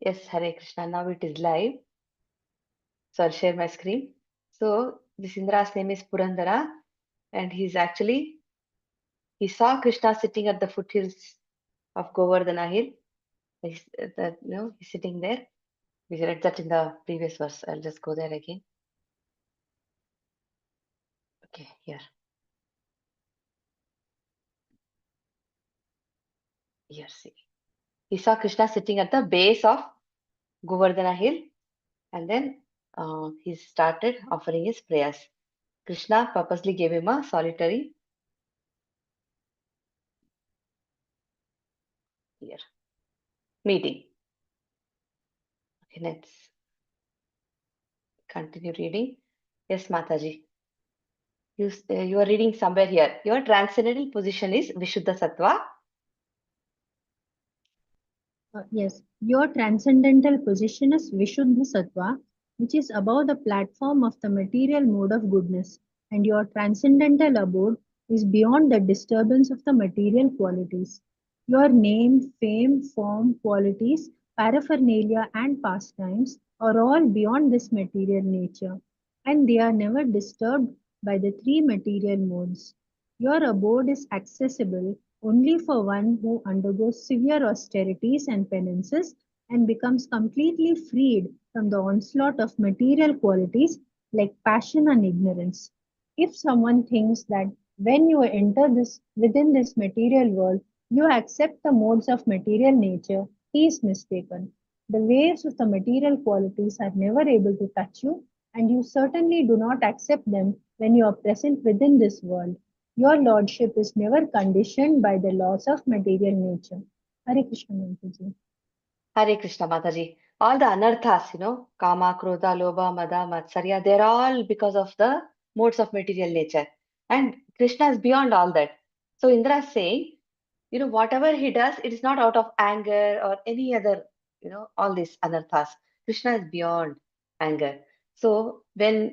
Yes, Hare Krishna. Now it is live. So I'll share my screen. So this Indra's name is Purandara, and he saw Krishna sitting at the foothills of Govardhana Hill. He's sitting there. We read that in the previous verse. I'll just go there again. Okay, here. Here, see. He saw Krishna sitting at the base of Govardhana Hill, and then he started offering his prayers. Krishna purposely gave him a solitary meeting. Okay, let's continue reading. Yes, Mataji. You are reading somewhere here. Your transcendental position is Vishuddha Sattva. Yes, your transcendental position is Vishuddha Sattva, which is above the platform of the material mode of goodness, and your transcendental abode is beyond the disturbance of the material qualities. Your name, fame, form, qualities, paraphernalia, and pastimes are all beyond this material nature, and they are never disturbed by the three material modes. Your abode is accessible only for one who undergoes severe austerities and penances and becomes completely freed from the onslaught of material qualities like passion and ignorance. If someone thinks that when you enter this within this material world, you accept the modes of material nature, he is mistaken. The waves of the material qualities are never able to touch you, and you certainly do not accept them when you are present within this world. Your lordship is never conditioned by the laws of material nature. Hare Krishna Mataji. Hare Krishna Mataji. All the anarthas, Kama, Krodha, Lobha, Mada, Matsarya, they're all because of the modes of material nature. And Krishna is beyond all that. So Indra is saying, whatever he does, it is not out of anger or any other, all these anarthas. Krishna is beyond anger. So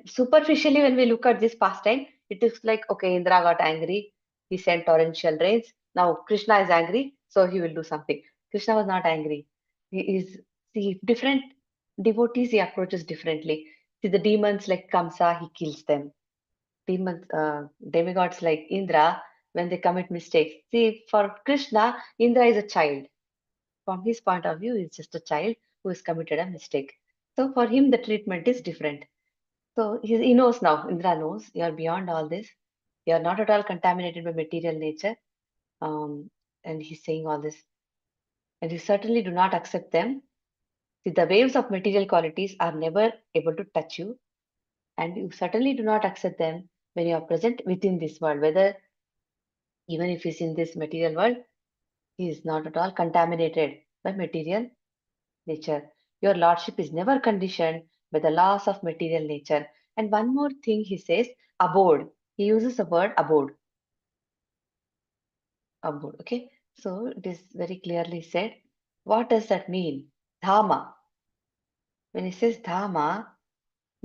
superficially, when we look at this pastime, it looks like, okay, Indra got angry. He sent torrential rains. Now Krishna is angry, so he will do something. Krishna was not angry. He is, see, different devotees he approaches differently. See, the demons like Kamsa, he kills them. Demons, demigods like Indra, when they commit mistakes. See, for Krishna, Indra is a child. From his point of view, he's just a child who has committed a mistake. So for him, the treatment is different. So he knows now, Indra knows, you are beyond all this. You are not at all contaminated by material nature. And he's saying all this. And you certainly do not accept them. See, the waves of material qualities are never able to touch you. And you certainly do not accept them when you are present within this world, whether even if he's in this material world, he is not at all contaminated by material nature. Your lordship is never conditioned by the laws of material nature. And one more thing he says, abode. He uses the word abode. Abode, okay? So it is very clearly said. What does that mean? Dhamma. When he says Dhamma,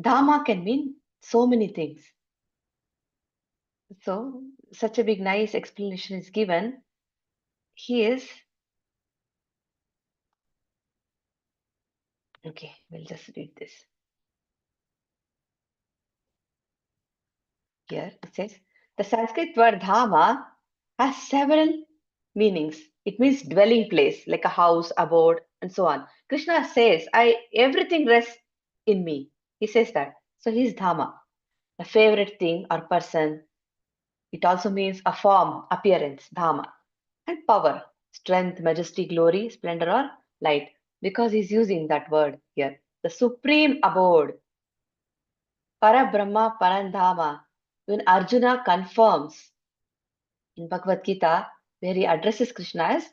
Dhamma can mean so many things. So such a big nice explanation is given. He is, okay, we'll just read this. Here it says, the Sanskrit word Dhama has several meanings. It means dwelling place, like a house, abode, and so on. Krishna says, everything rests in me. He says that. So he's Dhama, a favorite thing or person. It also means a form, appearance, Dhama, and power, strength, majesty, glory, splendor, or light, because he's using that word here. The supreme abode, Parabrahma, Parandhama. When Arjuna confirms in Bhagavad Gita, where he addresses Krishna as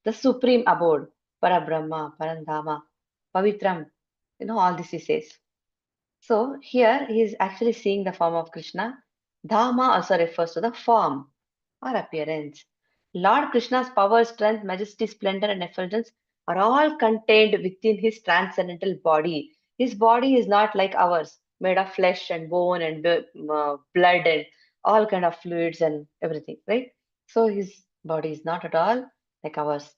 the supreme abode, Parabrahma, Parandhama, Pavitram, all this he says. So here he is actually seeing the form of Krishna. Dhamma also refers to the form or appearance. Lord Krishna's power, strength, majesty, splendor, and effulgence are all contained within his transcendental body. His body is not like ours, made of flesh and bone and blood and all kind of fluids and everything, right? So his body is not at all like ours.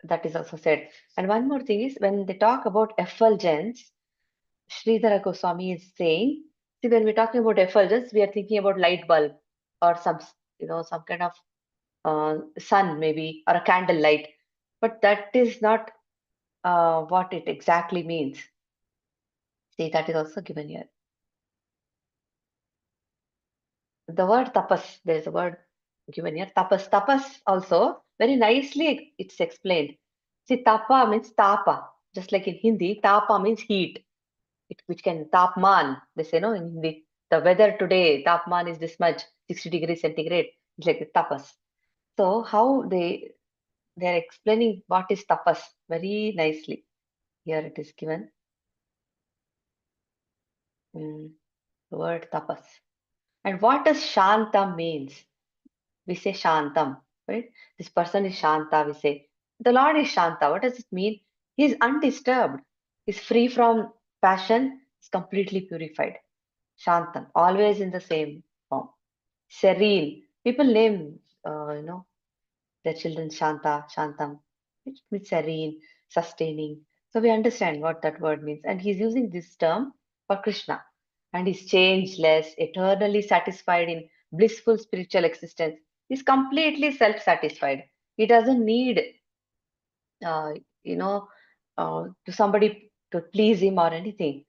that is also said. And one more thing is when they talk about effulgence, Sridhara Goswami is saying, see, when we're talking about effulgence, we are thinking about light bulb or some kind of sun maybe or a candle light. But that is not what it exactly means. See, that is also given here. The word tapas, there is a word given here, tapas. Tapas also, very nicely it's explained. See, tapa means tapa, just like in Hindi, tapa means heat, which can tapman, they say, no, in Hindi. The weather today, tapman is this much, 60 degrees centigrade, it's like tapas. So how they're explaining what is tapas very nicely. Here it is given. The word tapas. And what does shantam means? We say shantam, right? This person is shanta, we say. The Lord is shanta. What does it mean? He is undisturbed. He's free from passion. He's completely purified. Shantam, always in the same form. Serene. People name, their children Shanta, Shantam, which means serene, sustaining. So we understand what that word means. And he's using this term for Krishna. And he's changeless, eternally satisfied in blissful spiritual existence. He's completely self-satisfied. He doesn't need, uh, you know, to somebody to please him or anything.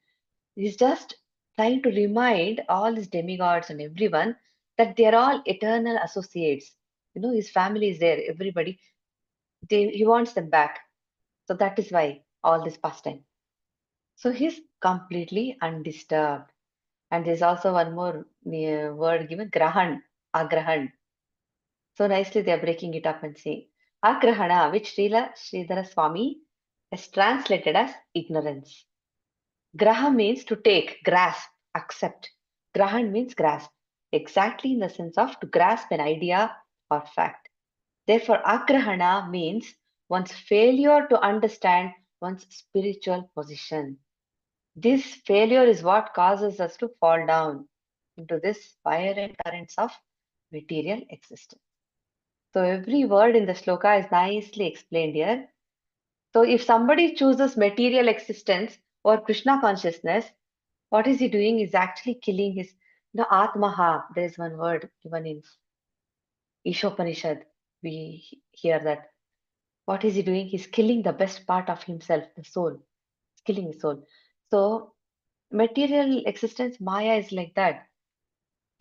He's just trying to remind all his demigods and everyone that they're all eternal associates. His family is there, everybody. He wants them back. So that is why all this pastime. So he's completely undisturbed. And there's also one more word given, grahan, agrahan. So nicely they're breaking it up and saying, agrahana, which Sridhara Swami has translated as ignorance. Graha means to take, grasp, accept. Grahan means grasp, exactly in the sense of to grasp an idea or fact. Therefore, agrahana means one's failure to understand one's spiritual position. This failure is what causes us to fall down into this violent currents of material existence. So every word in the sloka is nicely explained here. So if somebody chooses material existence or Krishna consciousness, what is he doing? Is actually killing his Atmaha. There is one word given in Ishopanishad. We hear that. What is he doing? He's killing the best part of himself, the soul. He's killing his soul. So material existence, Maya is like that.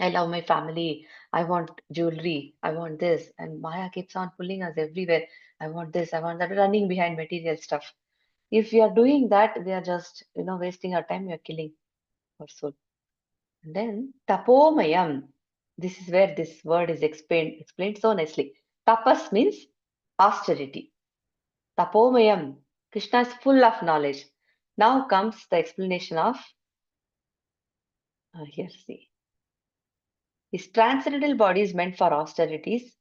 I love my family. I want jewelry. I want this. And Maya keeps on pulling us everywhere. I want this. I want that. Running behind material stuff. If we are doing that, we are just, wasting our time. We are killing our soul. And then tapomayam. This is where this word is explained so nicely. Tapas means austerity. Tapomayam. Krishna is full of knowledge. Now comes the explanation of, here, see. His transcendental body is meant for austerities.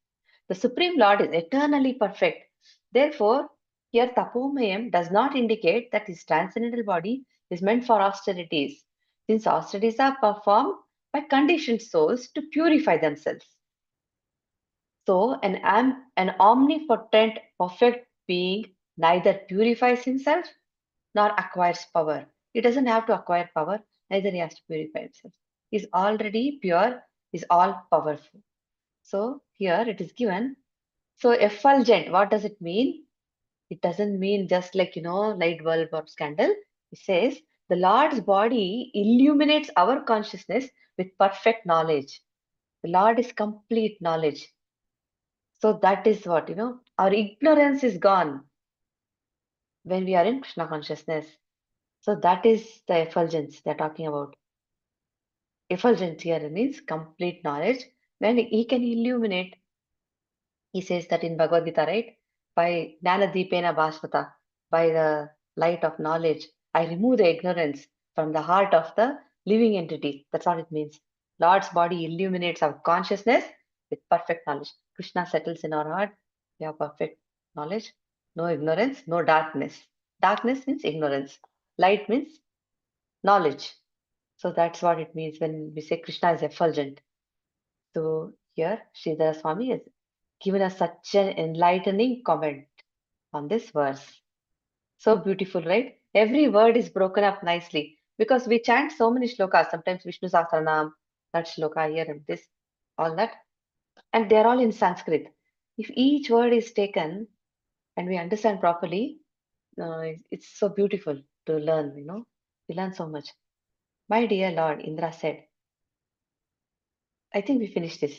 The Supreme Lord is eternally perfect. Therefore, here Tapomayam does not indicate that his transcendental body is meant for austerities, since austerities are performed by conditioned souls to purify themselves. So, an omnipotent, perfect being neither purifies himself nor acquires power. He doesn't have to acquire power, neither he has to purify himself. He's already pure, he's all powerful. So here it is given. So effulgent, what does it mean? It doesn't mean just like, light bulb or candle. It says the Lord's body illuminates our consciousness with perfect knowledge. The Lord is complete knowledge. So that is what, our ignorance is gone when we are in Krishna consciousness. So that is the effulgence they're talking about. Effulgence here means complete knowledge. When he can illuminate, he says that in Bhagavad Gita, right? By Jnanadipena Bhasvata, by the light of knowledge, I remove the ignorance from the heart of the living entity. That's what it means. Lord's body illuminates our consciousness with perfect knowledge. Krishna settles in our heart. We have perfect knowledge, no ignorance, no darkness. Darkness means ignorance. Light means knowledge. So that's what it means when we say Krishna is effulgent. So here, Sridhara Swami has given us such an enlightening comment. on this verse. So beautiful, right? Every word is broken up nicely because we chant so many shlokas. Sometimes Vishnu Sahasranam, that shloka here and this, all that. And they're all in Sanskrit. If each word is taken and we understand properly, it's so beautiful to learn, We learn so much. My dear Lord, Indra said, I think we finished this.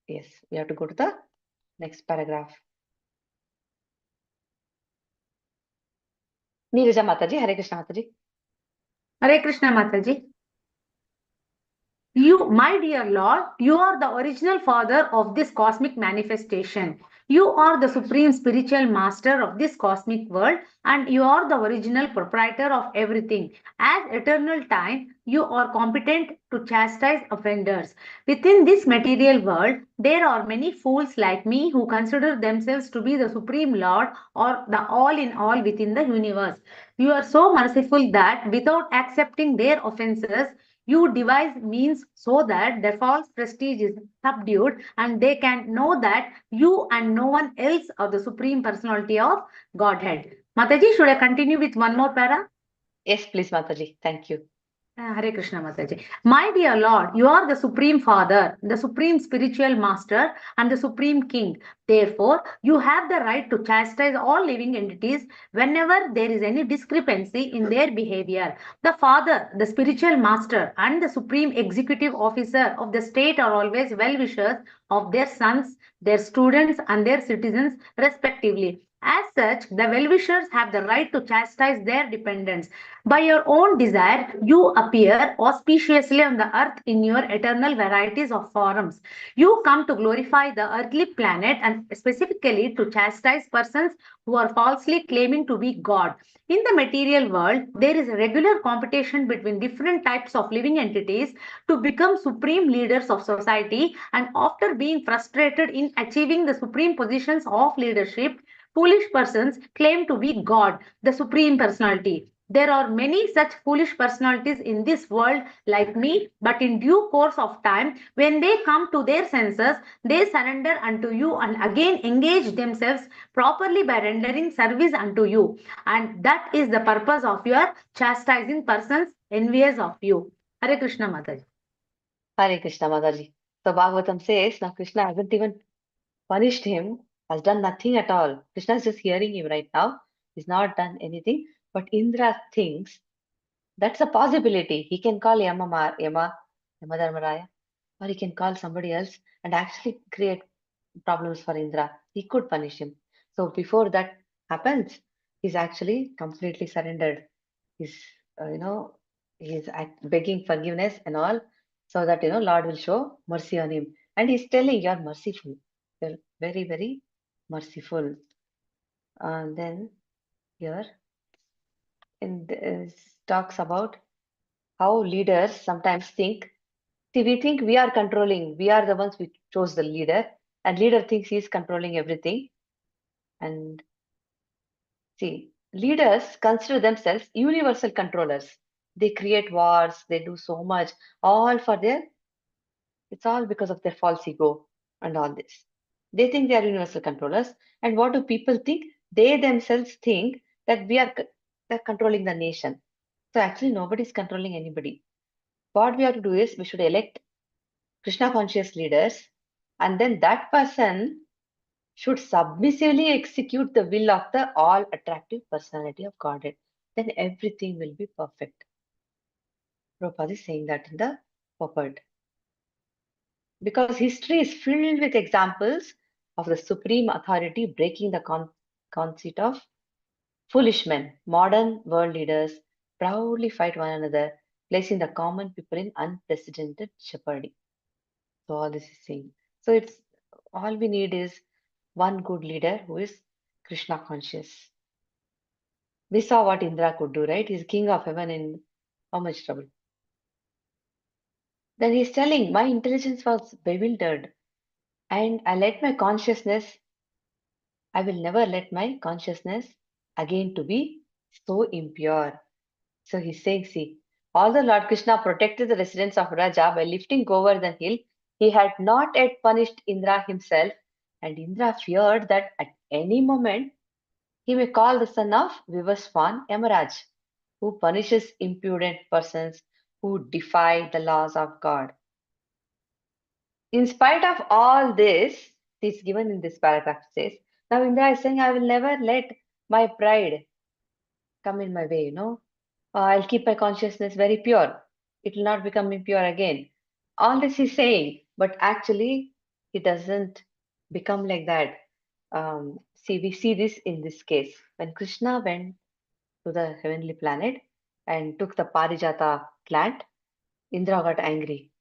Yes, we have to go to the next paragraph. Neeraja Mataji, Hare Krishna Mataji. Hare Krishna Mataji. You, my dear Lord, you are the original father of this cosmic manifestation. You are the supreme spiritual master of this cosmic world, and you are the original proprietor of everything. As eternal time, you are competent to chastise offenders. Within this material world, there are many fools like me who consider themselves to be the supreme Lord or the all in all within the universe. You are so merciful that without accepting their offenses, you devise means so that their false prestige is subdued and they can know that you and no one else are the supreme personality of Godhead. Mataji, should I continue with one more para? Yes, please, Mataji. Thank you. Hare Krishna Mataji. My dear Lord, you are the Supreme Father, the Supreme Spiritual Master, and the Supreme King. Therefore, you have the right to chastise all living entities whenever there is any discrepancy in their behavior. The Father, the Spiritual Master, and the Supreme Executive Officer of the state are always well wishers of their sons, their students, and their citizens, respectively. As such, the well-wishers have the right to chastise their dependents. By your own desire, you appear auspiciously on the earth in your eternal varieties of forms. You come to glorify the earthly planet and specifically to chastise persons who are falsely claiming to be God. In the material world, there is a regular competition between different types of living entities to become supreme leaders of society, and after being frustrated in achieving the supreme positions of leadership, foolish persons claim to be God, the Supreme Personality. There are many such foolish personalities in this world like me, but in due course of time, when they come to their senses, they surrender unto you and again engage themselves properly by rendering service unto you. And that is the purpose of your chastising persons envious of you. Hare Krishna Mataji. Hare Krishna Mataji. So Bhagavatam says, now Krishna hasn't even punished him, has done nothing at all. Krishna is just hearing him right now. He's not done anything. But Indra thinks that's a possibility. He can call Yama Dharmaraya, or he can call somebody else and actually create problems for Indra. He could punish him. So before that happens, he's actually completely surrendered. He's, he's begging forgiveness and all, so that Lord will show mercy on him. And he's telling, "You're merciful. You're very, very merciful." And then here, in this talks about how leaders sometimes think. See, we think we are controlling. We are the ones who chose the leader, and leader thinks he's controlling everything. And see, leaders consider themselves universal controllers. They create wars, they do so much, all for it's all because of their false ego and all this. They think they are universal controllers. And what do people think? They themselves think that they're controlling the nation. So actually, nobody is controlling anybody. What we have to do is we should elect Krishna conscious leaders, and then that person should submissively execute the will of the all attractive personality of Godhead. Then everything will be perfect. Prabhupada is saying that in the purport. Because history is filled with examples of the supreme authority breaking the conceit of foolish men. Modern world leaders proudly fight one another, placing the common people in unprecedented jeopardy. So all this is saying. So it's all we need is one good leader who is Krishna conscious. We saw what Indra could do, right? He's king of heaven in how much trouble. Then he's telling, my intelligence was bewildered, and I will never let my consciousness again to be so impure. So he's saying, see, although Lord Krishna protected the residents of Raja by lifting Govardhan hill, he had not yet punished Indra himself, and Indra feared that at any moment He may call the son of Vivaswan Yamaraj, who punishes impudent persons who defy the laws of God. In spite of all this, it's given in this paragraph, it says, now Indra is saying, I will never let my pride come in my way, I'll keep my consciousness very pure. It will not become impure again. All this he's saying, but actually, he doesn't become like that. See, we see this in this case. When Krishna went to the heavenly planet and took the Parijata plant, Indra got angry.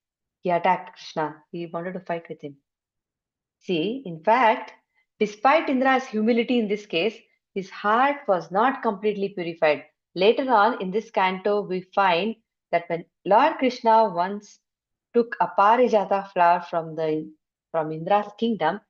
He attacked Krishna. He wanted to fight with him. See, in fact, despite Indra's humility in this case, his heart was not completely purified. Later on in this canto, we find that when Lord Krishna once took a Parijata flower from Indra's kingdom,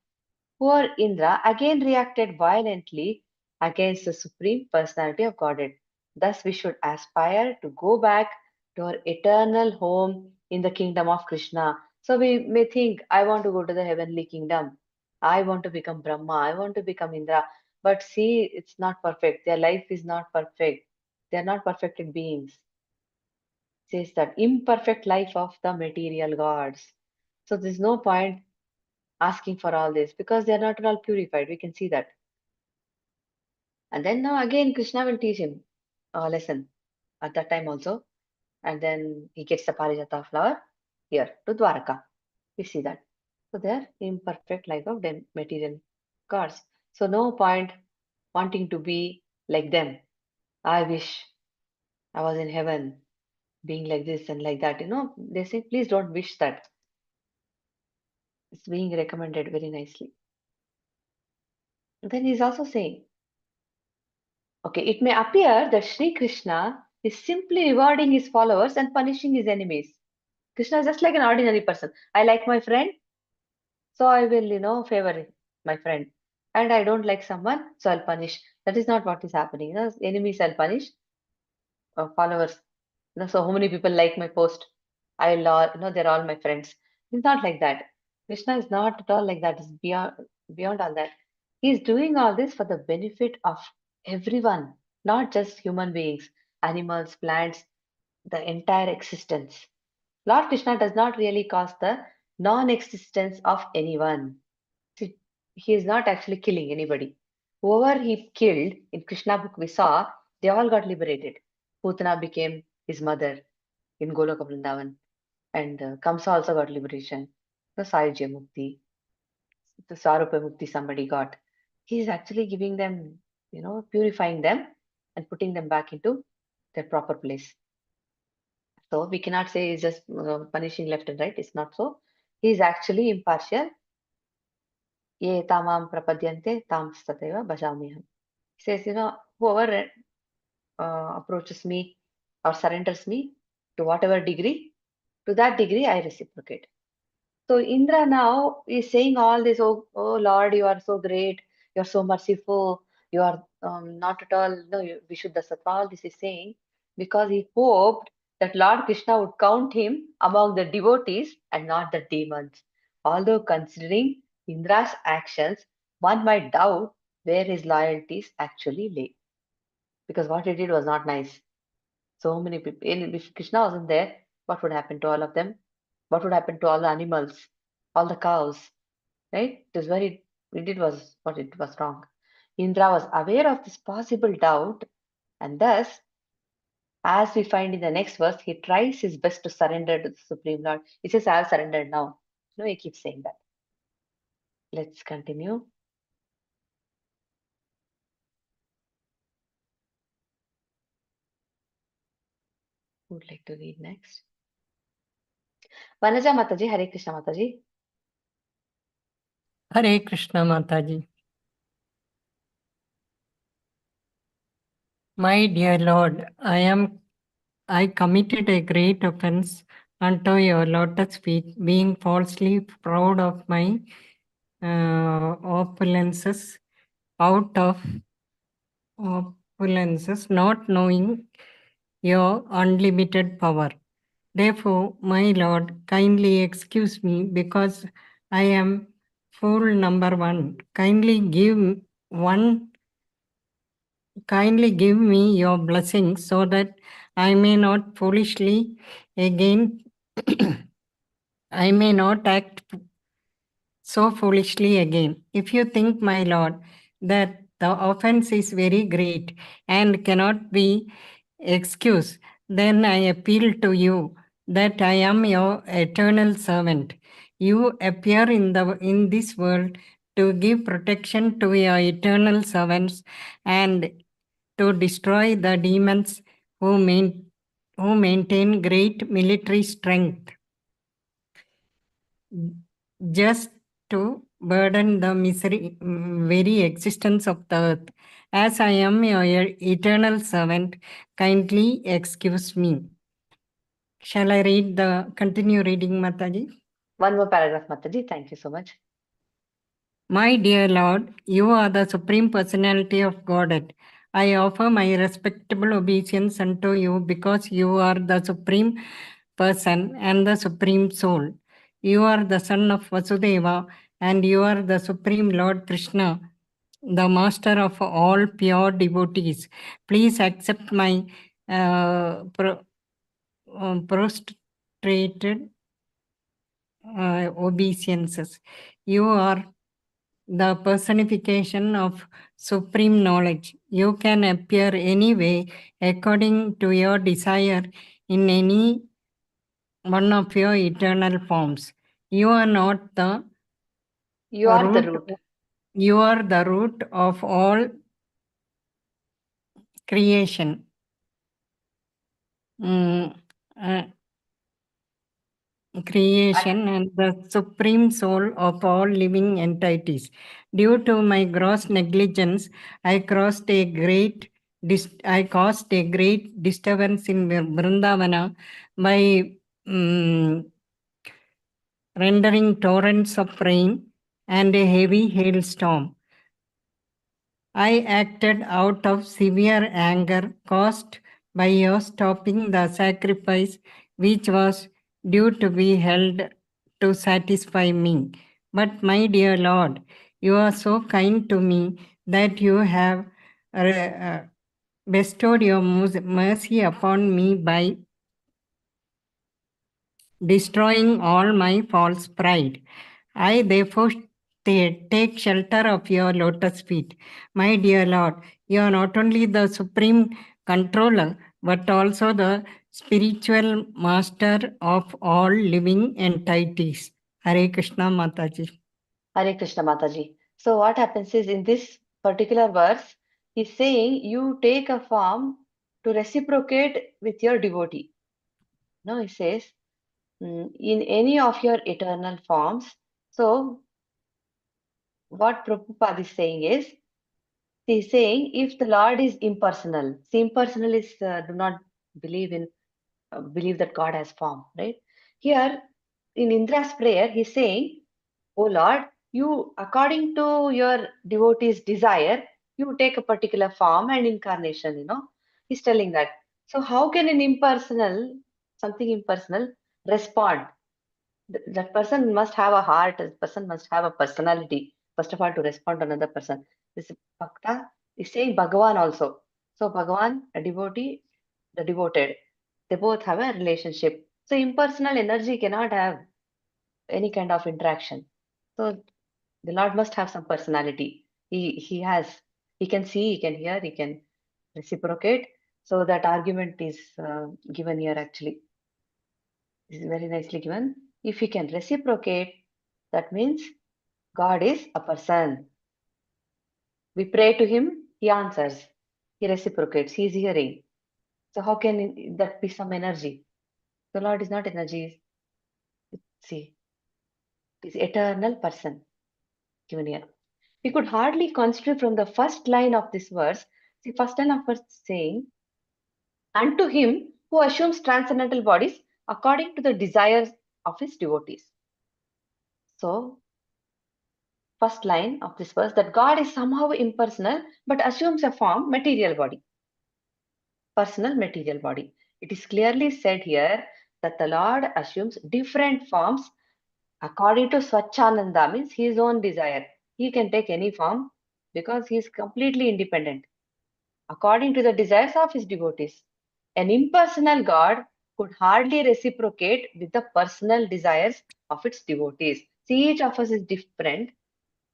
poor Indra again reacted violently against the Supreme Personality of Godhead. Thus, we should aspire to go back to our eternal home in the kingdom of Krishna. So we may think, I want to go to the heavenly kingdom. I want to become Brahma. I want to become Indra. But see, it's not perfect. Their life is not perfect. They are not perfected beings. It says that imperfect life of the material gods. So there's no point asking for all this because they are not at all purified. We can see that. And then now again, Krishna will teach him a lesson at that time also. And then he gets the Parijata flower here to Dwaraka. We see that. So they're imperfect life of them material gods. So no point wanting to be like them. I wish I was in heaven being like this and like that. They say, please don't wish that. It's being recommended very nicely. And then he's also saying, okay, it may appear that Sri Krishna is simply rewarding his followers and punishing his enemies. Krishna is just like an ordinary person. I like my friend, so I will, favor my friend. And I don't like someone, so I'll punish. That is not what is happening. Enemies I'll punish, followers. So how many people like my post? They're all my friends. It's not like that. Krishna is not at all like that. It's beyond all that. He's doing all this for the benefit of everyone, not just human beings, animals, plants, the entire existence. Lord Krishna does not really cause the non-existence of anyone. See, he is not actually killing anybody. Whoever he killed in Krishna book we saw, they all got liberated. Putana became his mother in Goloka Vrindavan, and Kamsa also got liberation. The Sayajya Mukti, the Sarupa Mukti somebody got. He is actually giving them, purifying them and putting them back into their proper place. So we cannot say he's just punishing left and right. It's not so. He is actually impartial. Ye tamam prapadyante tam stateva bhajamiham. He says, whoever approaches me or surrenders me to whatever degree, to that degree I reciprocate. So Indra now is saying all this, oh Lord, you are so great, you are so merciful, you are not at all, Vishuddha Sattva, all this is saying because he hoped that Lord Krishna would count him among the devotees and not the demons. Although considering Indra's actions, one might doubt where his loyalties actually lay. Because what he did was not nice. So many people, if Krishna wasn't there, what would happen to all of them? What would happen to all the animals, all the cows, right? It was very, it did was what it was wrong. Indra was aware of this possible doubt, and thus, as we find in the next verse, he tries his best to surrender to the Supreme Lord. He says, I have surrendered now. He keeps saying that. Let's continue. Who would like to read next? Vanaja Mataji, Hare Krishna Mataji. Hare Krishna Mataji. My dear Lord, I committed a great offense unto your lotus feet, being falsely proud of my opulences, not knowing your unlimited power. Therefore, my Lord, kindly excuse me because I am fool number one. Kindly give one kindly give me your blessings so that I may not foolishly again, I may not act so foolishly again. If you think, my Lord, that the offense is very great and cannot be excused, then I appeal to you that I am your eternal servant. You appear in this world to give protection to your eternal servants and to destroy the demons who maintain great military strength, just to burden the very existence of the earth. As I am your eternal servant, kindly excuse me. Shall I continue reading, Mataji? One more paragraph, Mataji. Thank you so much. My dear Lord, you are the Supreme Personality of Godhead. I offer my respectable obeisance unto you because you are the Supreme Person and the Supreme Soul. You are the Son of Vasudeva and you are the Supreme Lord Krishna, the Master of all pure devotees. Please accept my prostrated obeisances. You are the personification of supreme knowledge. You can appear any way according to your desire in any one of your eternal forms. You are not the You are the root. You are the root of all creation. Creation and the supreme soul of all living entities. Due to my gross negligence, I caused a great disturbance in Vrindavana by rendering torrents of rain and a heavy hailstorm. I acted out of severe anger caused by your stopping the sacrifice which was due to be held to satisfy me. But my dear Lord, you are so kind to me that you have bestowed your mercy upon me by destroying all my false pride. I therefore take shelter of your lotus feet. My dear Lord, you are not only the supreme controller, but also the spiritual master of all living entities. Hare Krishna Mataji. Hare Krishna, Mataji. So what happens is, in this particular verse, he's saying you take a form to reciprocate with your devotee. No, he says, in any of your eternal forms. So what Prabhupada is saying is, he's saying if the Lord is impersonal, see, impersonalists do not believe that God has form, right? Here in Indra's prayer, he's saying, "Oh Lord, you, according to your devotee's desire, you take a particular form and incarnation, He's telling that. So how can something impersonal, respond? That person must have a heart, that person must have a personality, first of all, to respond to another person. This Bhakta is saying Bhagavan also. So Bhagavan, a devotee, the devoted, they both have a relationship. So impersonal energy cannot have any kind of interaction. So the Lord must have some personality. He can see, he can hear, he can reciprocate. So that argument is given here actually. This is very nicely given. If he can reciprocate, that means God is a person. We pray to him, he answers, he reciprocates, he is hearing. So how can that be some energy? The Lord is not energy. See, it is eternal person given here. We could hardly consider from the first line of this verse. See, first line of verse saying, unto him who assumes transcendental bodies according to the desires of his devotees. So, first line of this verse, that God is somehow impersonal but assumes a form, material body, personal material body. It is clearly said here that the Lord assumes different forms according to Swachananda, means his own desire. He can take any form because he is completely independent. according to the desires of his devotees. An impersonal God could hardly reciprocate with the personal desires of its devotees. See, each of us is different,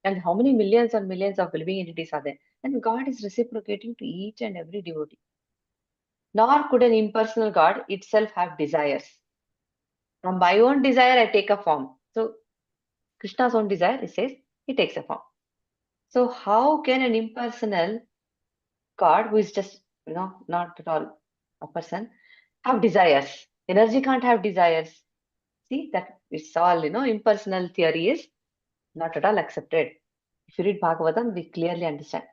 and how many millions and millions of living entities are there? And God is reciprocating to each and every devotee. Nor could an impersonal God itself have desires. From my own desire, I take a form. So, Krishna's own desire, it says, he takes a form. So, how can an impersonal God, who is just, not at all a person, have desires? Energy can't have desires. See, that it's all, impersonal theory is not at all accepted. If you read Bhagavatam, we clearly understand.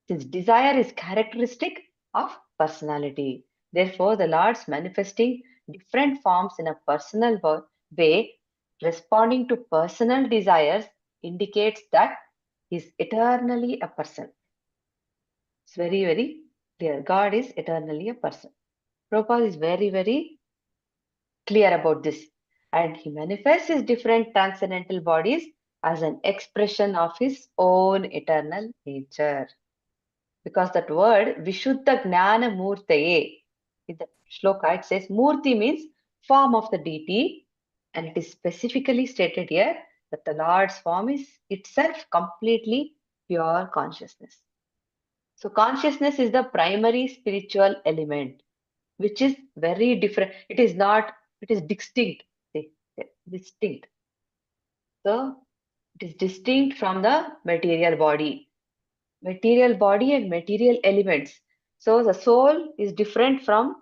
Since desire is characteristic of personality, therefore the Lord's manifesting different forms in a personal way, responding to personal desires, indicates that he is eternally a person. It's very, very clear. God is eternally a person. Prabhupada is very, very clear about this. And he manifests his different transcendental bodies as an expression of his own eternal nature. Because that word, Vishuddha Gnana Murtaye, in the shloka, it says Murti means form of the deity, and it is specifically stated here that the Lord's form is itself completely pure consciousness. So consciousness is the primary spiritual element, which is very different. It is not, it is distinct. See, distinct. So it is distinct from the material body. Material body and material elements. So the soul is distinct from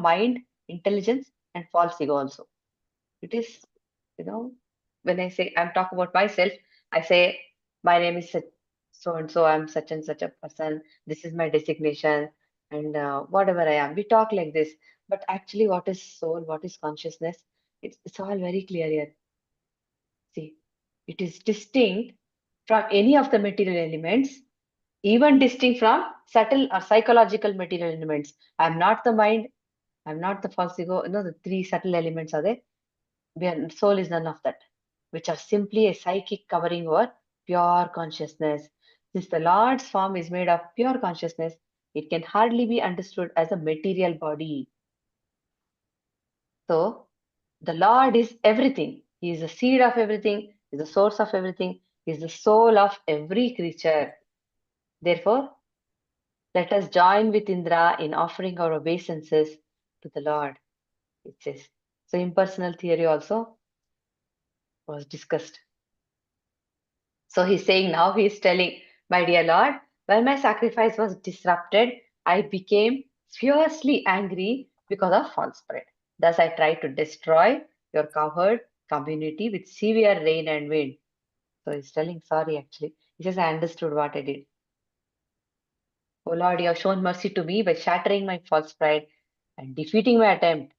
mind, intelligence, and false ego also. It is, when I say, I'm talking about myself, I say, my name is so and so, I'm such and such a person, this is my designation, and whatever I am. We talk like this, but actually, what is soul, what is consciousness? It's all very clear here. See, it is distinct from any of the material elements, even distinct from subtle or psychological material elements. I'm not the mind, I'm not the false ego. No, the three subtle elements are there. Soul is none of that, which are simply a psychic covering over pure consciousness. Since the Lord's form is made of pure consciousness, it can hardly be understood as a material body. So, the Lord is everything. He is the seed of everything, He is the source of everything, He is the soul of every creature. Therefore, let us join with Indra in offering our obeisances to the Lord, it says. So, impersonal theory also was discussed. So he's saying now, he's telling, my dear Lord, when my sacrifice was disrupted, I became fiercely angry because of false pride. Thus I tried to destroy your cowherd community with severe rain and wind. So he's telling sorry actually. He says, I understood what I did. Oh Lord, you have shown mercy to me by shattering my false pride and defeating my attempt.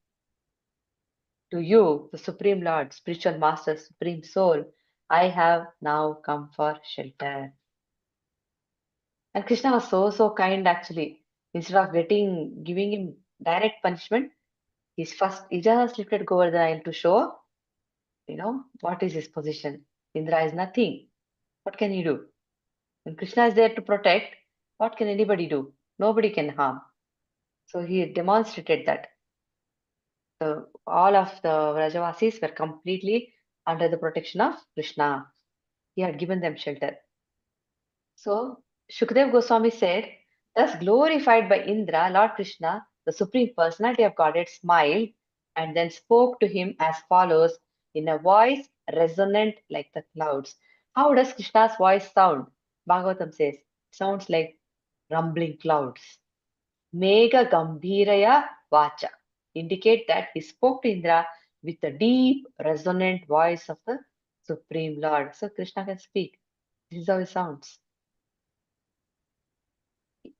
To you, the Supreme Lord, Spiritual Master, Supreme Soul, I have now come for shelter. And Krishna was so kind actually. Instead of giving him direct punishment, he just lifted Govardhana to show, what is his position. Indra is nothing. What can he do? When Krishna is there to protect, what can anybody do? Nobody can harm. So he demonstrated that. So all of the Vrajavasis were completely under the protection of Krishna. He had given them shelter. So Shukdev Goswami said, thus glorified by Indra, Lord Krishna, the Supreme Personality of Godhead, smiled and then spoke to him as follows in a voice resonant like the clouds. How does Krishna's voice sound? Bhagavatam says, sounds like rumbling clouds. Mega Gambhiraya Vacha indicate that he spoke to Indra with the deep resonant voice of the Supreme Lord. So Krishna can speak. This is how it sounds.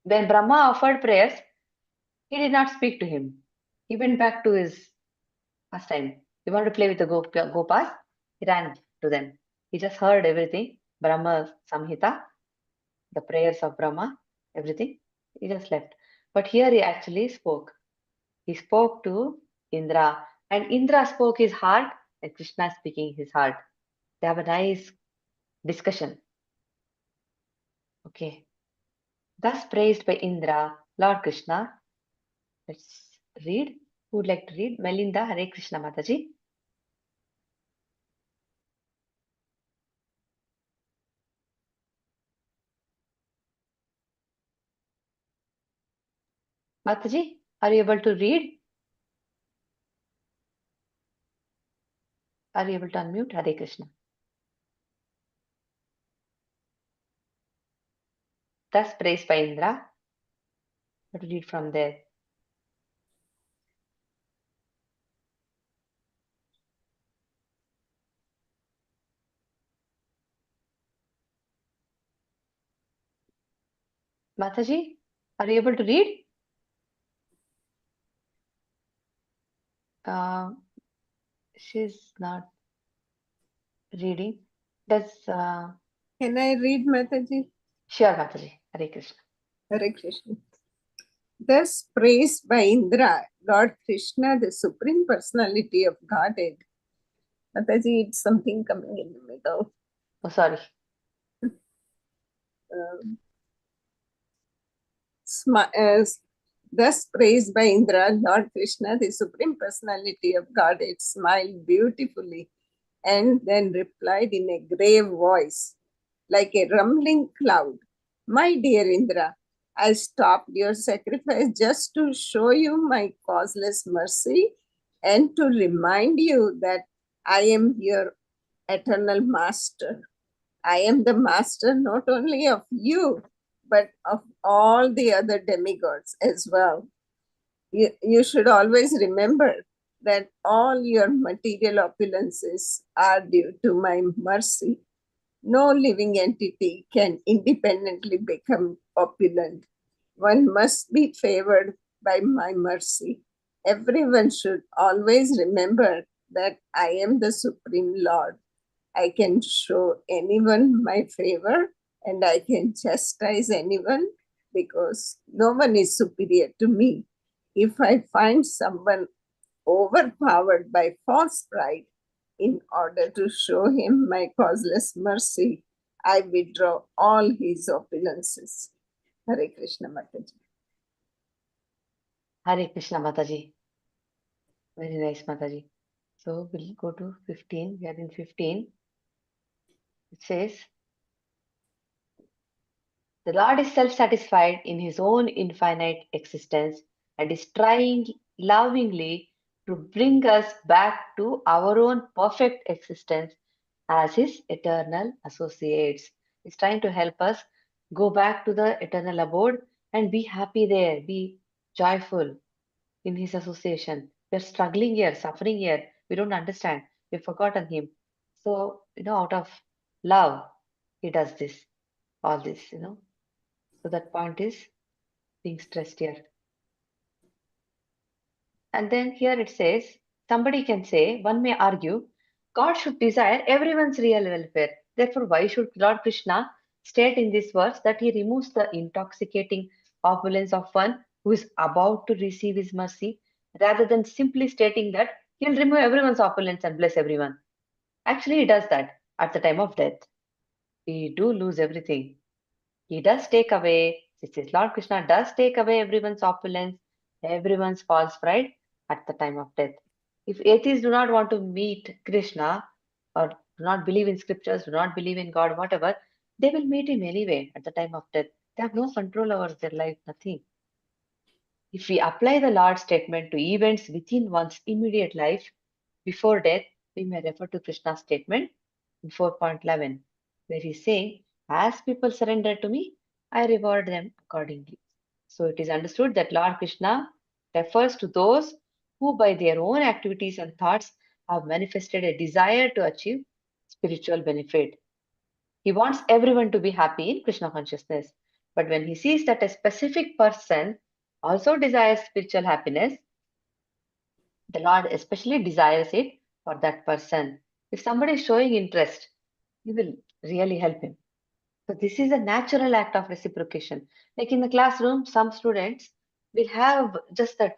When Brahma offered prayers, he did not speak to him. He went back to his pastime. He wanted to play with the Gopas. He ran to them. He just heard everything. Brahma Samhita, the prayers of Brahma, everything. He just left. But here he actually spoke. He spoke to Indra. And Indra spoke his heart, and Krishna speaking his heart. They have a nice discussion. Okay. Thus praised by Indra, Lord Krishna. Let's read. Who would like to read? Melinda, Hare Krishna Mataji. Mataji, are you able to read? Are you able to unmute? Hare Krishna. Thus praised by Indra. What to read from there? Mataji, are you able to read? She's not reading. Does Can I read, Mataji? sure, Mataji. Hare Krishna. Hare Krishna. Thus praised by Indra, Lord Krishna, the Supreme Personality of Godhead. Mataji, it's something coming in the middle. Oh, sorry. Thus praised by Indra, Lord Krishna, the Supreme Personality of Godhead, smiled beautifully and then replied in a grave voice, like a rumbling cloud, "My dear Indra, I stopped your sacrifice just to show you my causeless mercy and to remind you that I am your eternal master. I am the master not only of you, but of all the other demigods as well. You should always remember that all your material opulences are due to my mercy. No living entity can independently become opulent. One must be favored by my mercy. Everyone should always remember that I am the Supreme Lord. I can show anyone my favor and I can chastise anyone because no one is superior to me. If I find someone overpowered by false pride, in order to show him my causeless mercy, I withdraw all his opulences. Hare Krishna Mataji. Hare Krishna Mataji. Very nice, Mataji. So we'll go to 15. We are in 15. It says, the Lord is self-satisfied in his own infinite existence and is trying lovingly to bring us back to our own perfect existence as his eternal associates. He's trying to help us go back to the eternal abode and be happy there, be joyful in his association. We're struggling here, suffering here. We don't understand. We've forgotten him. So, out of love, he does this, all this. So that point is being stressed here. And then here it says, somebody can say, one may argue, God should desire everyone's real welfare. Therefore, why should Lord Krishna state in this verse that he removes the intoxicating opulence of one who is about to receive his mercy, rather than simply stating that he'll remove everyone's opulence and bless everyone? Actually, he does that at the time of death. We do lose everything. He does take away, it says Lord Krishna does take away everyone's opulence, everyone's false pride at the time of death. If atheists do not want to meet Krishna or do not believe in scriptures, do not believe in God, whatever, they will meet him anyway at the time of death. They have no control over their life, nothing. If we apply the Lord's statement to events within one's immediate life before death, we may refer to Krishna's statement in 4.11, where he's saying, as people surrender to me, I reward them accordingly. So it is understood that Lord Krishna refers to those who by their own activities and thoughts have manifested a desire to achieve spiritual benefit. He wants everyone to be happy in Krishna consciousness. But when he sees that a specific person also desires spiritual happiness, the Lord especially desires it for that person. If somebody is showing interest, you will really help him. So this is a natural act of reciprocation. Like in the classroom, some students will have just that,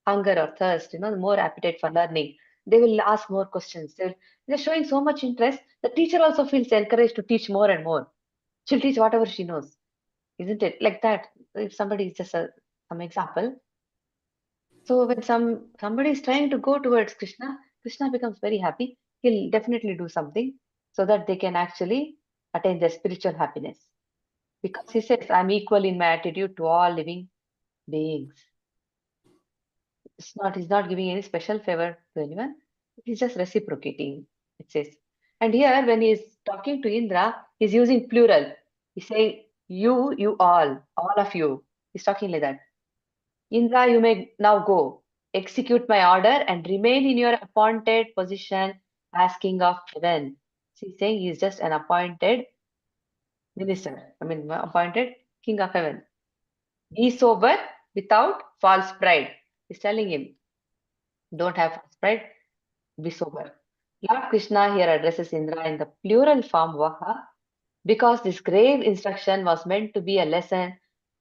hunger or thirst, more appetite for learning. They will ask more questions. They're showing so much interest. The teacher also feels encouraged to teach more and more. She'll teach whatever she knows. isn't it? Like that. If somebody is just some example. So when somebody is trying to go towards Krishna, Krishna becomes very happy. He'll definitely do something so that they can actually attain their spiritual happiness. Because he says, I'm equal in my attitude to all living beings. He's not giving any special favor to anyone. He's just reciprocating, it says. And here, when he's talking to Indra, he's using plural. He's saying, you all of you. He's talking like that. Indra, you may now go, execute my order, and remain in your appointed position as king of heaven. So he's saying he's just an appointed minister. I mean, appointed king of heaven. Be sober without false pride. He's telling him, don't have false pride, be sober. Lord Krishna here addresses Indra in the plural form Vaha because this grave instruction was meant to be a lesson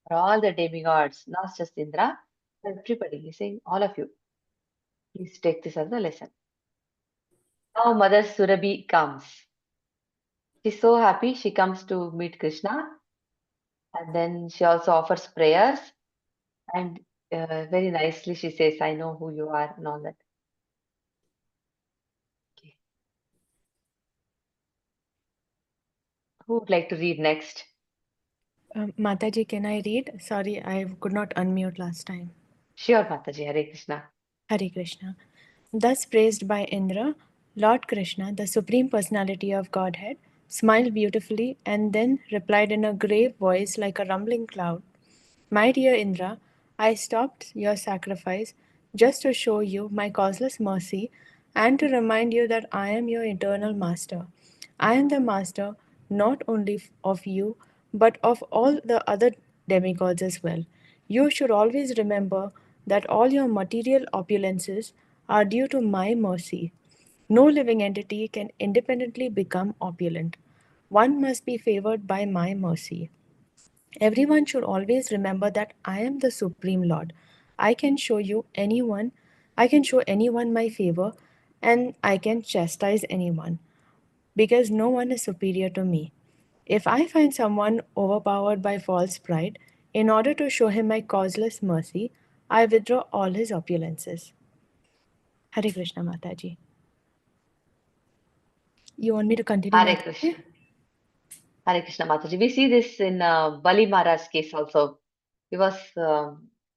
for all the demigods, not just Indra, everybody. He's saying, all of you, please take this as a lesson. Now Mother Surabhi comes. She's so happy she comes to meet Krishna, and then she also offers prayers, and very nicely she says, I know who you are, and all that. Okay. Who would like to read next? Mataji, can I read? Sorry, I could not unmute last time. Sure, Mataji. Hare Krishna. Hare Krishna. Thus praised by Indra, Lord Krishna, the Supreme Personality of Godhead, smiled beautifully and then replied in a grave voice like a rumbling cloud. My dear Indra, I stopped your sacrifice just to show you my causeless mercy and to remind you that I am your eternal master. I am the master not only of you, but of all the other demigods as well. You should always remember that all your material opulences are due to my mercy. No living entity can independently become opulent. One must be favored by my mercy. Everyone should always remember that I am the Supreme Lord. I can show you anyone, I can show anyone my favor, and I can chastise anyone, because no one is superior to me. If I find someone overpowered by false pride, in order to show him my causeless mercy, I withdraw all his opulences. Hare Krishna Mataji. You want me to continue, Hare Mataji? Krishna. Hare Krishna Mataji. We see this in Bali Maharaj's case also. He was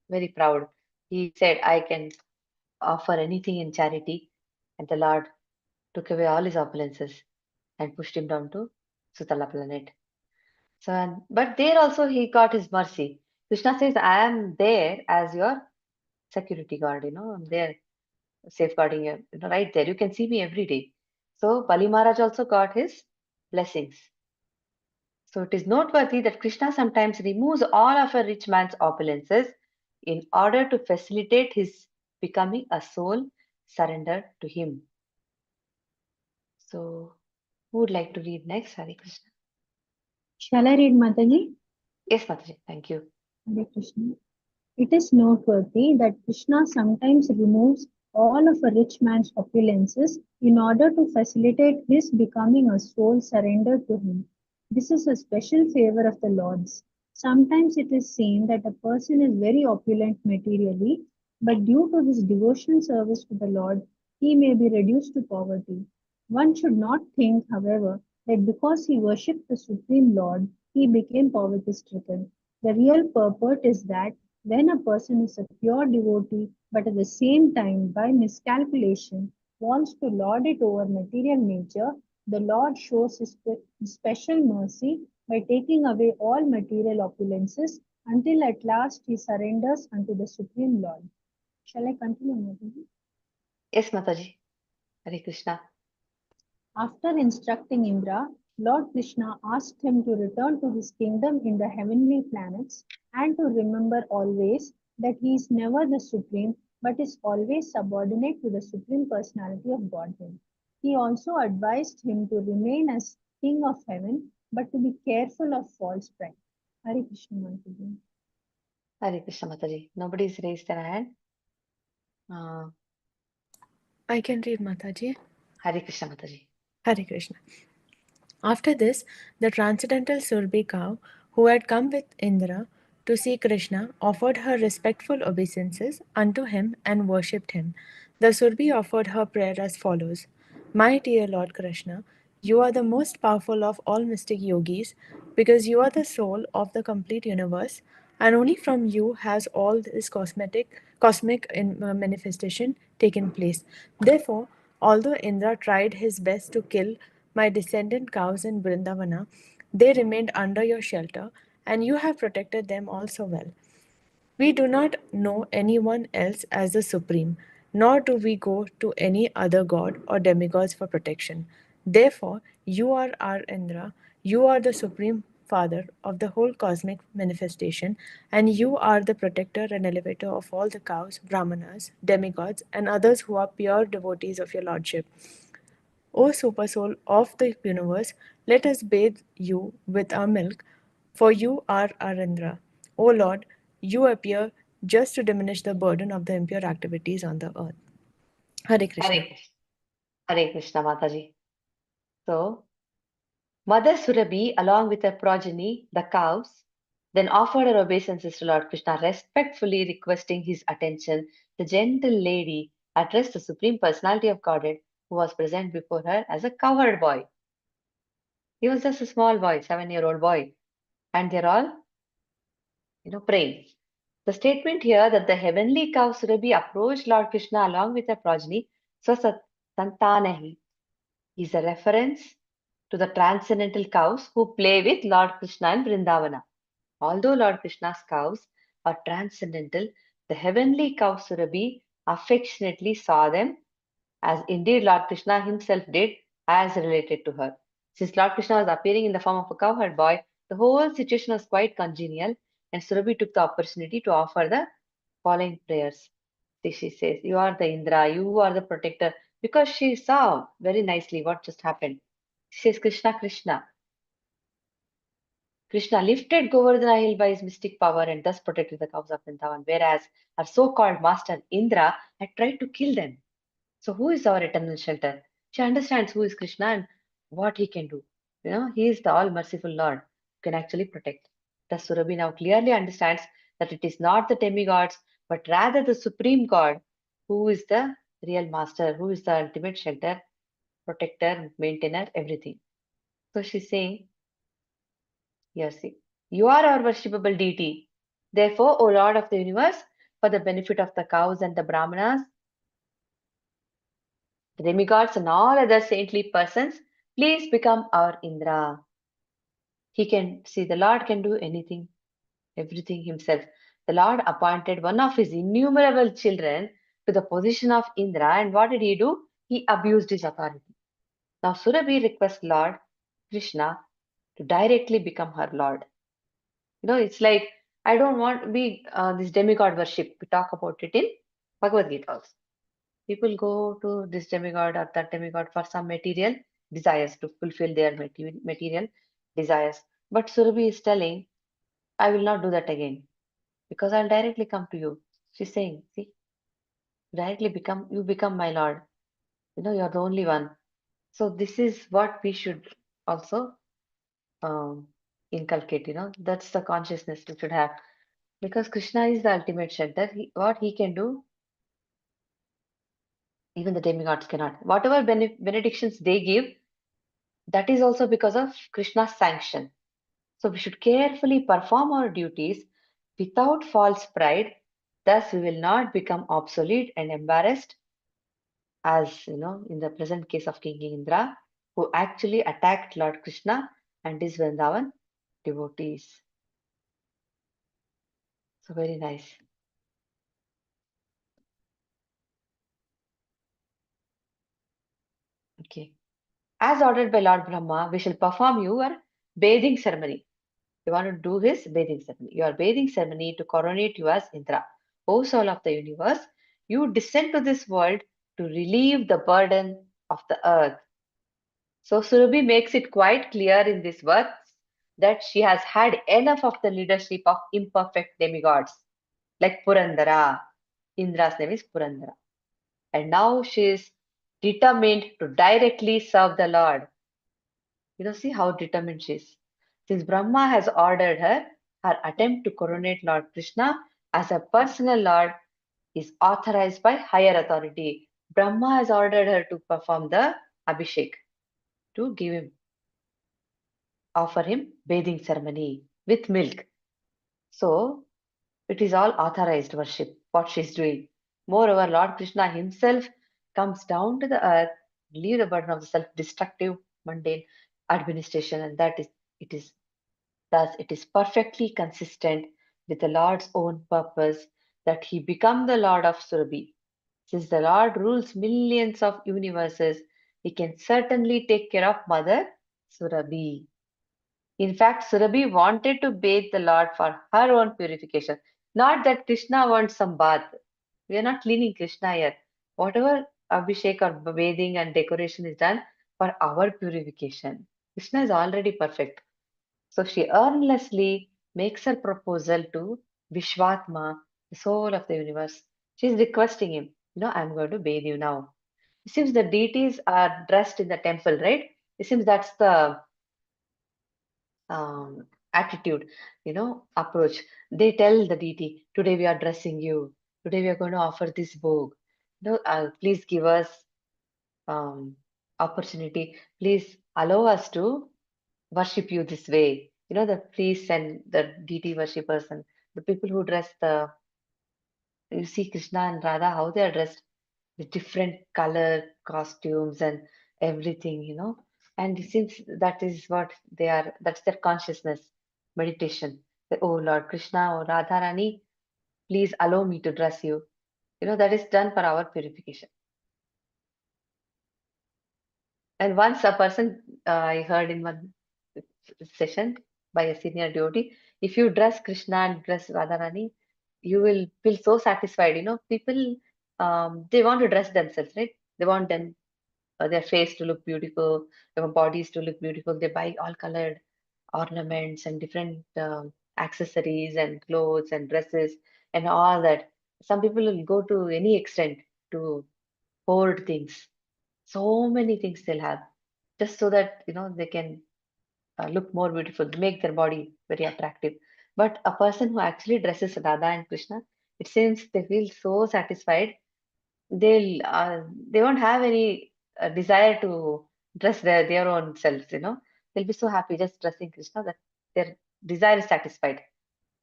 very proud. He said, I can offer anything in charity. And the Lord took away all his opulences and pushed him down to Sutala planet. So, but there also he got his mercy. Krishna says, I am there as your security guard, I'm there safeguarding you, right there. You can see me every day. So Bali Maharaj also got his blessings. So it is noteworthy that Krishna sometimes removes all of a rich man's opulences in order to facilitate his becoming a soul surrendered to him. So who would like to read next? Hare Krishna. Shall I read, Mataji? Yes, Mataji. Thank you. Hare Krishna. It is noteworthy that Krishna sometimes removes all of a rich man's opulences in order to facilitate his becoming a soul surrendered to him. This is a special favor of the Lord's. Sometimes it is seen that a person is very opulent materially, but due to his devotional service to the Lord, he may be reduced to poverty. One should not think, however, that because he worshipped the Supreme Lord, he became poverty stricken. The real purport is that when a person is a pure devotee, but at the same time, by miscalculation, wants to lord it over material nature, the Lord shows his special mercy by taking away all material opulences until at last he surrenders unto the Supreme Lord. Shall I continue, Mataji? Yes, Mataji. Hare Krishna. After instructing Indra, Lord Krishna asked him to return to his kingdom in the heavenly planets and to remember always that he is never the supreme but is always subordinate to the Supreme Personality of Godhead. He also advised him to remain as king of heaven but to be careful of false pride. Hare Krishna Mataji. Hare Krishna Mataji. Nobody's raised their hand. I can read, Mataji. Hare Krishna Mataji. Hare Krishna. After this, the transcendental Surabhi cow, who had come with Indra to see Krishna, offered her respectful obeisances unto him and worshipped him. The Surbi offered her prayer as follows: My dear Lord Krishna, you are the most powerful of all mystic yogis because you are the soul of the complete universe, and only from you has all this cosmic manifestation taken place. Therefore, although Indra tried his best to kill my descendant cows in Vrindavana, they remained under your shelter, and you have protected them all so well. We do not know anyone else as the Supreme, nor do we go to any other god or demigods for protection. Therefore, you are our Indra, you are the Supreme Father of the whole cosmic manifestation, and you are the protector and elevator of all the cows, brahmanas, demigods, and others who are pure devotees of your Lordship. O super soul of the universe, let us bathe you with our milk, for you are our Indra. O Lord, you appear just to diminish the burden of the impure activities on the earth. Hare Hare Krishna. Krishna. Hare Krishna, Mataji. So, Mother Surabhi, along with her progeny, the cows, then offered her obeisances to Lord Krishna, respectfully requesting his attention. The gentle lady addressed the Supreme Personality of Godhead, who was present before her as a cowherd boy. He was just a small boy, 7-year-old boy, and they're all, praying. The statement here that the heavenly cow Surabhi approached Lord Krishna along with her progeny, Swasat Santanahi, is a reference to the transcendental cows who play with Lord Krishna in Vrindavana. Although Lord Krishna's cows are transcendental, the heavenly cow Surabhi affectionately saw them, as indeed Lord Krishna himself did, as related to her. Since Lord Krishna was appearing in the form of a cowherd boy, the whole situation was quite congenial, and Surabhi took the opportunity to offer the following prayers. See, she says, You are the Indra, you are the protector, because she saw very nicely what just happened. She says, Krishna, Krishna. Krishna lifted Govardhana hill by his mystic power and thus protected the cows of Vrindavan, whereas her so-called master Indra had tried to kill them. So who is our eternal shelter? She understands who is Krishna and what he can do. He is the all-merciful Lord who can actually protect. Thus Surabhi now clearly understands that it is not the demigods, but rather the supreme God who is the real master, who is the ultimate shelter, protector, maintainer, everything. So she's saying, Yes, see, you are our worshipable deity. Therefore, O Lord of the universe, for the benefit of the cows and the brahmanas, the demigods, and all other saintly persons, please become our Indra. He can see the Lord can do anything, everything himself. The Lord appointed one of his innumerable children to the position of Indra, and what did he do? He abused his authority. Now Surabhi requests Lord Krishna to directly become her Lord. It's like I don't want to be this demigod worship. We talk about it in Bhagavad Gita also. People go to this demigod or that demigod for some material desires to fulfill their material desires. But Surabhi is telling, I will not do that again because I'll directly come to you. She's saying, see, you become my Lord. You're the only one. So this is what we should also um, inculcate. That's the consciousness we should have. Because Krishna is the ultimate shelter. What he can do, even the demigods cannot. Whatever benedictions they give, that is also because of Krishna's sanction. So we should carefully perform our duties without false pride. Thus, we will not become obsolete and embarrassed, as in the present case of King Indra, who actually attacked Lord Krishna and his Vrindavan devotees. So very nice. Okay. As ordered by Lord Brahma, we shall perform your bathing ceremony. You want to do his bathing ceremony. Your bathing ceremony to coronate you as Indra. O soul of the universe, you descend to this world to relieve the burden of the earth. So Surabhi makes it quite clear in this verse that she has had enough of the leadership of imperfect demigods like Purandara. Indra's name is Purandara. And now she is determined to directly serve the Lord. See how determined she is. Since Brahma has ordered her, her attempt to coronate Lord Krishna as a personal Lord is authorized by higher authority. Brahma has ordered her to perform the Abhishek, to offer him bathing ceremony with milk. So it is all authorized worship, what she's doing. Moreover, Lord Krishna himself comes down to the earth, leave the burden of the self-destructive, mundane administration, and it is thus it is perfectly consistent with the Lord's own purpose that he become the Lord of Surabhi. Since the Lord rules millions of universes, he can certainly take care of Mother Surabhi. In fact, Surabhi wanted to bathe the Lord for her own purification. Not that Krishna wants some bath. We are not cleaning Krishna here. Whatever Abhishek or bathing and decoration is done for our purification. Krishna is already perfect. So she earnestly makes her proposal to Vishwatma, the soul of the universe. She is requesting him, I'm going to bathe you now. It seems the deities are dressed in the temple, right? It seems that's the attitude, approach. They tell the deity, today we are dressing you. Today we are going to offer this bhog. Please give us um, opportunity. Please allow us to worship you this way. The priests and the deity worshippers and the people who dress you see Krishna and Radha, how they are dressed with different color costumes and everything. And since that is what they are, that's their consciousness, meditation. Oh Lord Krishna, oh Radha Rani, please allow me to dress you. That is done for our purification. And once a person, I heard in one session by a senior devotee, if you dress Krishna and dress Radharani, you will feel so satisfied. People, they want to dress themselves, right? They want their face to look beautiful, their bodies to look beautiful. They buy all colored ornaments and different accessories and clothes and dresses and all that. Some people will go to any extent to hoard things. So many things they'll have just so that they can look more beautiful, make their body very attractive. But a person who actually dresses Radha and Krishna, it seems they feel so satisfied. They won't have any desire to dress their own selves. They'll be so happy just dressing Krishna that their desire is satisfied.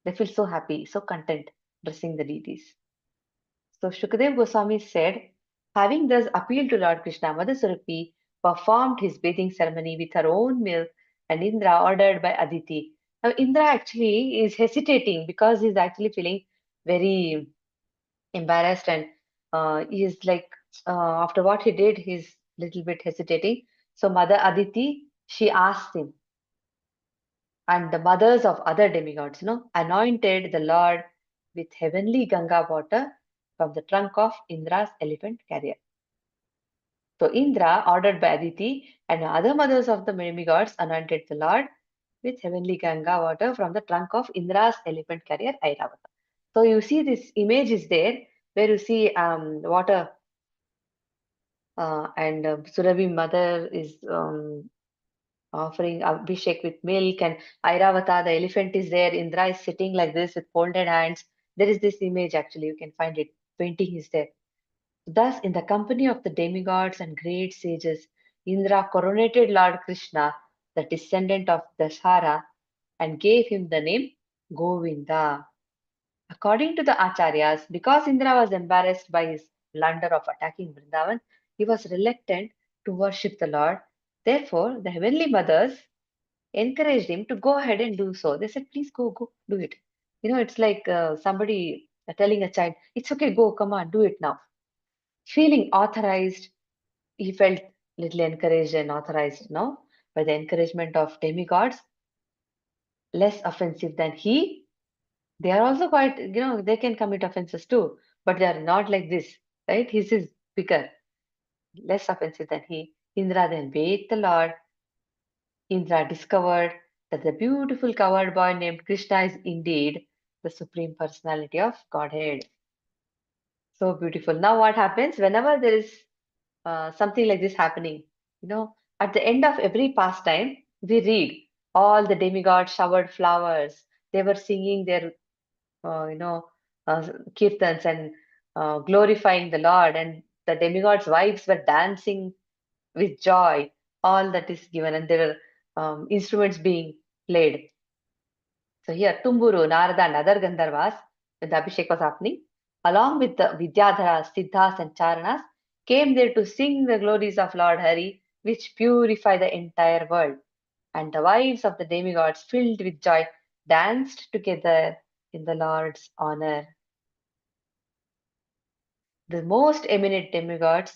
They feel so happy, so content dressing the deities. So Shukadev Goswami said, having thus appealed to Lord Krishna, Mother Surabhi performed his bathing ceremony with her own milk and Indra ordered by Aditi. Now Indra actually is hesitating because he's actually feeling very embarrassed and he is like, after what he did, he's little bit hesitating. So Mother Aditi, she asked him, and the mothers of other demigods, anointed the Lord with heavenly Ganga water from the trunk of Indra's elephant carrier. So Indra, ordered by Aditi, and other mothers of the demigods anointed the Lord with heavenly Ganga water from the trunk of Indra's elephant carrier Airavata. So you see this image is there where you see water and Surabhi mother is offering Abhishek with milk, and Airavata, the elephant, is there. Indra is sitting like this with folded hands. There is this image actually, you can find it. Painting is there. Thus, in the company of the demigods and great sages, Indra coronated Lord Krishna, the descendant of Dashara, and gave him the name Govinda. According to the Acharyas, because Indra was embarrassed by his blunder of attacking Vrindavan, he was reluctant to worship the Lord. Therefore, the heavenly mothers encouraged him to go ahead and do so. They said, please go, do it. It's like somebody telling a child, it's okay, go, come on, do it now. Feeling authorized, he felt little encouraged and authorized, by the encouragement of demigods, less offensive than he. They are also quite, they can commit offenses too, but they are not like this, right? His is bigger, less offensive than he. Indra then bathed the Lord. Indra discovered that the beautiful cowherd boy named Krishna is indeed the Supreme Personality of Godhead. So beautiful. Now, what happens whenever there is something like this happening? At the end of every pastime, we read All the demigods showered flowers. They were singing their, you know, kirtans and glorifying the Lord. And the demigods' wives were dancing with joy. All that is given, and there were instruments being played. So here, Tumburu, Narada, and other Gandharvas, when the Abhishek was happening, along with the Vidyadharas, Siddhas, and Charanas, came there to sing the glories of Lord Hari, which purify the entire world. And the wives of the demigods, filled with joy, danced together in the Lord's honor. The most eminent demigods,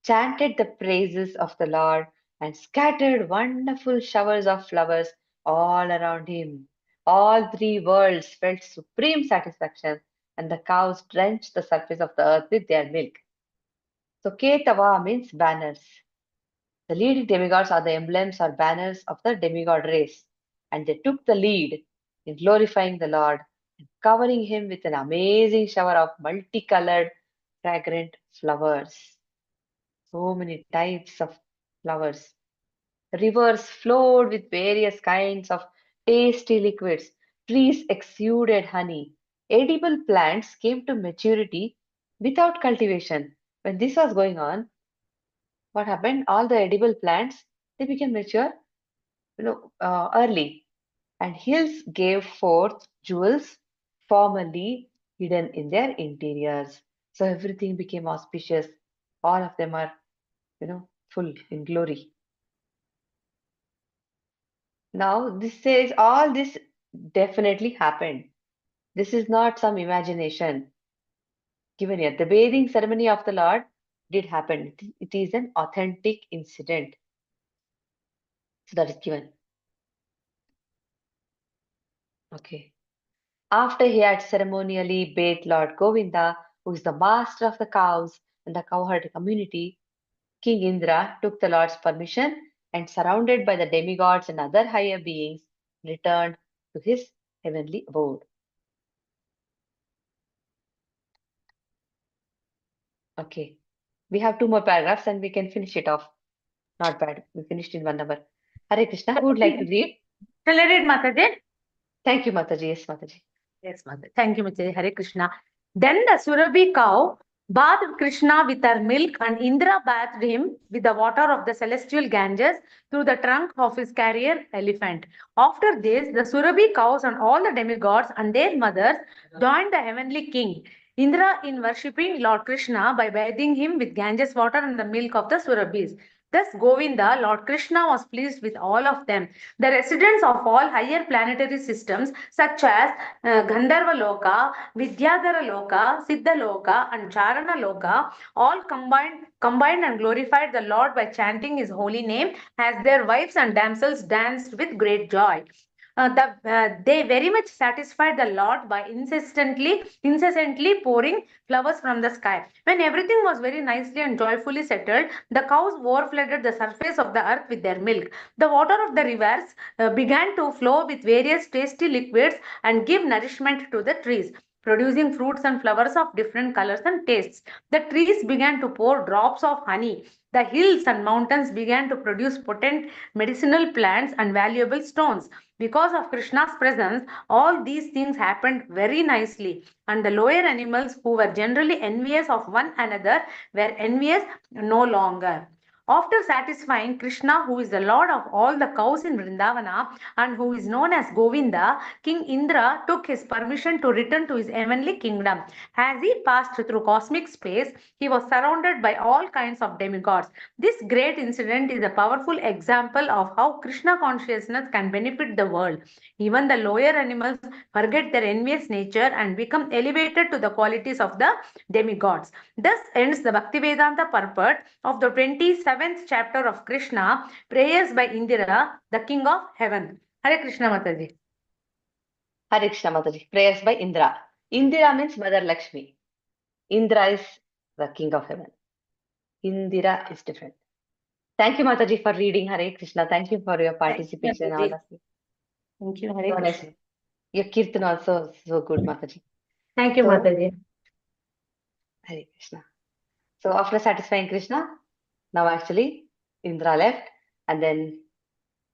chanted the praises of the Lord and scattered wonderful showers of flowers all around him. All three worlds felt supreme satisfaction, and the cows drenched the surface of the earth with their milk. So Ketava means banners. The leading demigods are the emblems or banners of the demigod race, and they took the lead in glorifying the Lord and covering him with an amazing shower of multicolored, fragrant flowers. So many types of flowers. Rivers flowed with various kinds of tasty liquids. Trees exuded honey. Edible plants came to maturity without cultivation. When this was going on, what happened? All the edible plants, they became mature, early, and hills gave forth jewels formerly hidden in their interiors. So everything became auspicious. All of them are, full in glory. Now, this says all this definitely happened. This is not some imagination given here. The bathing ceremony of the Lord did happen. It is an authentic incident. So that is given. Okay. After he had ceremonially bathed Lord Govinda, who is the master of the cows and the cowherd community, King Indra took the Lord's permission and, surrounded by the demigods and other higher beings, returned to his heavenly abode. Okay. We have 2 more paragraphs and we can finish it off. Not bad. We finished in 1 hour. Hare Krishna. Who would like to read? Shall I read, Mataji? Thank you, Mataji. Yes, Mataji. Yes, Mataji. Thank you, Mataji. Hare Krishna. Then the Surabhi cow bathed Krishna with her milk, and Indra bathed him with the water of the celestial Ganges through the trunk of his carrier elephant. After this, the Surabhi cows and all the demigods and their mothers joined the heavenly king Indra in worshipping Lord Krishna by bathing him with Ganges water and the milk of the Surabhis. Thus, Govinda, Lord Krishna, was pleased with all of them. The residents of all higher planetary systems, such as Gandharva Loka, Vidyadhara Loka, Siddha Loka, and Charana Loka, all combined and glorified the Lord by chanting his holy name, as their wives and damsels danced with great joy. They very much satisfied the Lord by incessantly pouring flowers from the sky. When everything was very nicely and joyfully settled, the cows overflooded the surface of the earth with their milk. The water of the rivers began to flow with various tasty liquids and give nourishment to the trees, producing fruits and flowers of different colors and tastes. The trees began to pour drops of honey. The hills and mountains began to produce potent medicinal plants and valuable stones. Because of Krishna's presence, all these things happened very nicely, and the lower animals, who were generally envious of one another, were envious no longer. After satisfying Krishna, who is the lord of all the cows in Vrindavana and who is known as Govinda, King Indra took his permission to return to his heavenly kingdom. As he passed through cosmic space, he was surrounded by all kinds of demigods. This great incident is a powerful example of how Krishna consciousness can benefit the world. Even the lower animals forget their envious nature and become elevated to the qualities of the demigods. Thus ends the Bhaktivedanta purport of the 27th chapter of Krishna, prayers by Indra, the king of heaven. Hare Krishna Mataji. Hare Krishna Mataji. Prayers by Indra. Indra means Mother Lakshmi. Indra is the king of heaven. Indira is different. Thank you, Mataji, for reading. Hare Krishna. Thank you for your participation. All of you. Thank you, Hare So Krishna. nice. Your kirtan also so good, Mataji. Thank you, So- Mataji. Hare Krishna. So after satisfying Krishna, now actually Indra left And then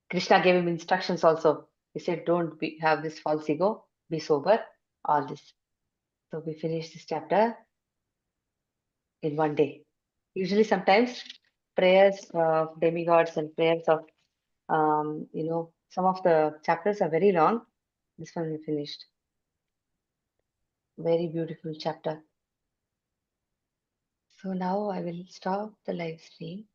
Krishna gave him instructions also. He said, don't have this false ego, be sober, all this. So we finished this chapter in one day. Usually sometimes prayers of demigods and prayers of, some of the chapters are very long. This one we finished. Very beautiful chapter. So now I will stop the live stream.